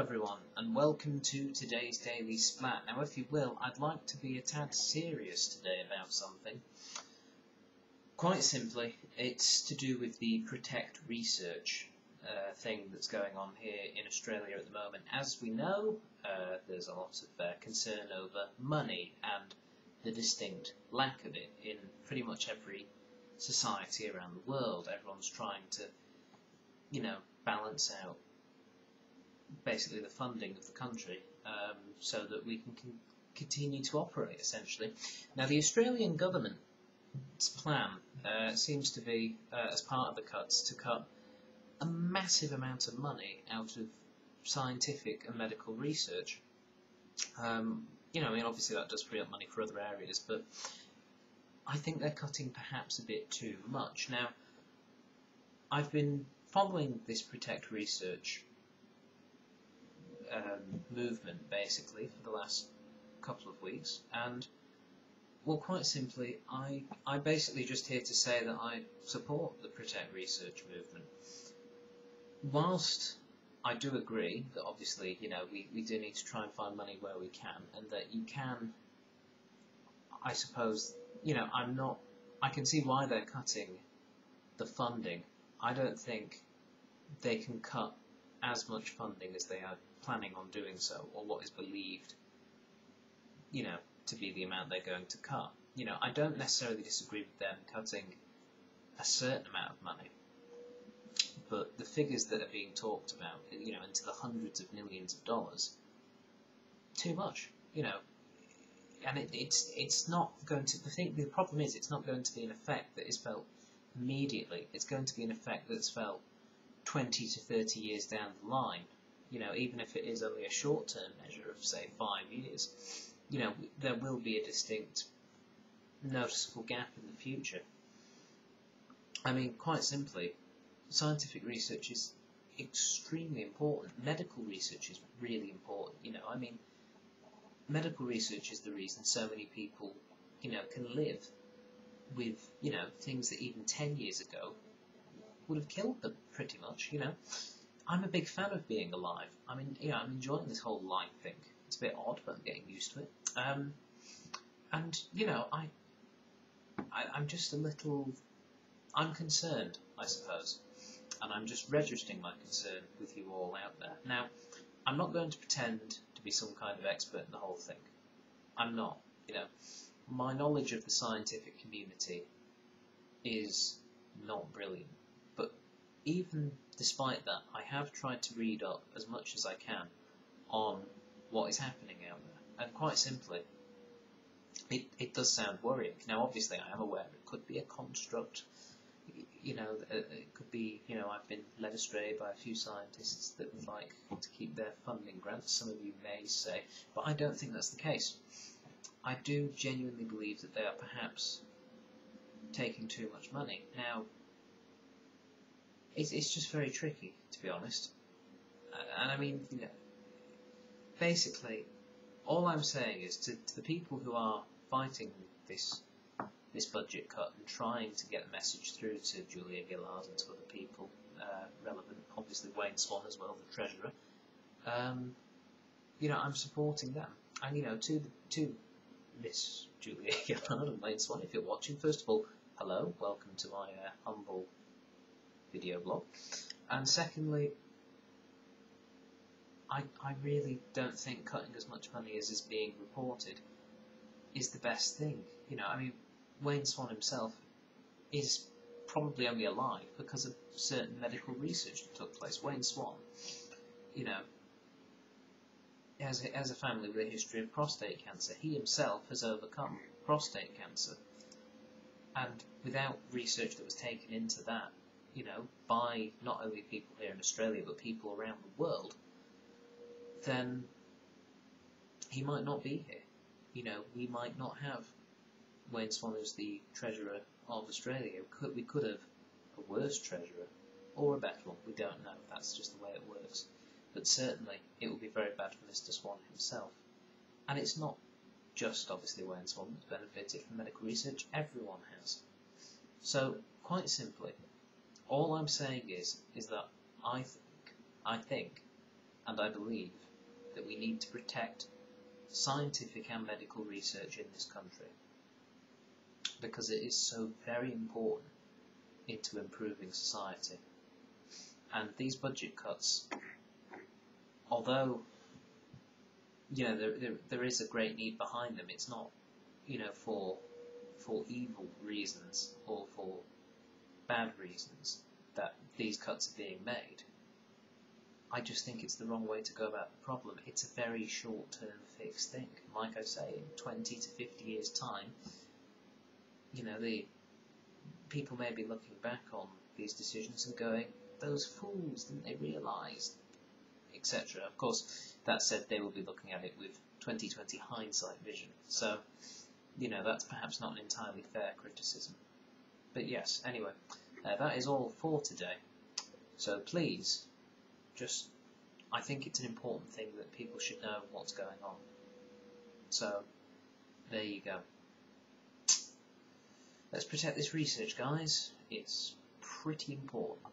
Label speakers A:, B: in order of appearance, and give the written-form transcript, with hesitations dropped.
A: everyone, and welcome to today's Daily Splat. Now, if you will, I'd like to be a tad serious today about something. Quite simply, it's to do with the Protect Research thing that's going on here in Australia at the moment. As we know, there's a lot of concern over money and the distinct lack of it in pretty much every society around the world. Everyone's trying to, balance out basically the funding of the country so that we can continue to operate, essentially. Now, the Australian government's plan seems to be, as part of the cuts, to cut a massive amount of money out of scientific and medical research. Obviously that does free up money for other areas, but I think they're cutting perhaps a bit too much. Now, I've been following this Protect Research movement basically for the last couple of weeks, and well, quite simply, I'm basically just here to say that I support the Protect Research movement. Whilst I do agree that obviously, we do need to try and find money where we can, and that you can, I suppose, I can see why they're cutting the funding. I don't think they can cut as much funding as they are planning on doing so, or what is believed, to be the amount they're going to cut. I don't necessarily disagree with them cutting a certain amount of money, but the figures that are being talked about, into the hundreds of millions of dollars, too much, and it's not going to, the problem is it's not going to be an effect that is felt immediately. It's going to be an effect that's felt 20 to 30 years down the line, even if it is only a short-term measure of, say, 5 years, there will be a distinct, noticeable gap in the future. I mean, quite simply, scientific research is extremely important. Medical research is really important, medical research is the reason so many people, can live with, things that even 10 years ago would have killed them, pretty much, I'm a big fan of being alive. I'm enjoying this whole life thing. It's a bit odd, but I'm getting used to it. I'm just a little, I'm concerned, I suppose, and I'm just registering my concern with you all out there. Now, I'm not going to pretend to be some kind of expert in the whole thing. I'm not, My knowledge of the scientific community is not brilliant, but even despite that, I have tried to read up as much as I can on what is happening out there, and quite simply, it does sound worrying. Now, obviously, I am aware it could be a construct, it could be, I've been led astray by a few scientists that would like to keep their funding grants, some of you may say, but I don't think that's the case. I do genuinely believe that they are perhaps taking too much money. Now, it's just very tricky, to be honest. And I mean, basically, all I'm saying is to the people who are fighting this budget cut and trying to get a message through to Julia Gillard and to other people relevant, obviously Wayne Swan as well, the Treasurer, I'm supporting them. And, to Miss Julia Gillard and Wayne Swan, if you're watching, first of all, hello, welcome to my humble video blog. And secondly, I really don't think cutting as much money as is being reported is the best thing. Wayne Swan himself is probably only alive because of certain medical research that took place. Wayne Swan, has a family with a history of prostate cancer. He himself has overcome prostate cancer. And without research that was taken into that, by not only people here in Australia, but people around the world, then he might not be here. We might not have Wayne Swan as the Treasurer of Australia. We could have a worse Treasurer, or a better one. We don't know. That's just the way it works. But certainly, it will be very bad for Mr. Swan himself. And it's not just, obviously, Wayne Swan that's benefited from medical research. Everyone has. So, quite simply, all I'm saying is that I think and I believe that we need to protect scientific and medical research in this country, because it is so very important into improving society. And these budget cuts, although there is a great need behind them, it's not for evil reasons or for bad reasons that these cuts are being made. I just think it's the wrong way to go about the problem. It's a very short-term fixed thing. Like I say, in 20 to 50 years' time, the people may be looking back on these decisions and going, those fools, didn't they realise, etc. Of course, that said, they will be looking at it with 2020 hindsight vision. So, that's perhaps not an entirely fair criticism. But yes, anyway, that is all for today. So please, I think it's an important thing that people should know what's going on. So, there you go. Let's protect this research, guys. It's pretty important.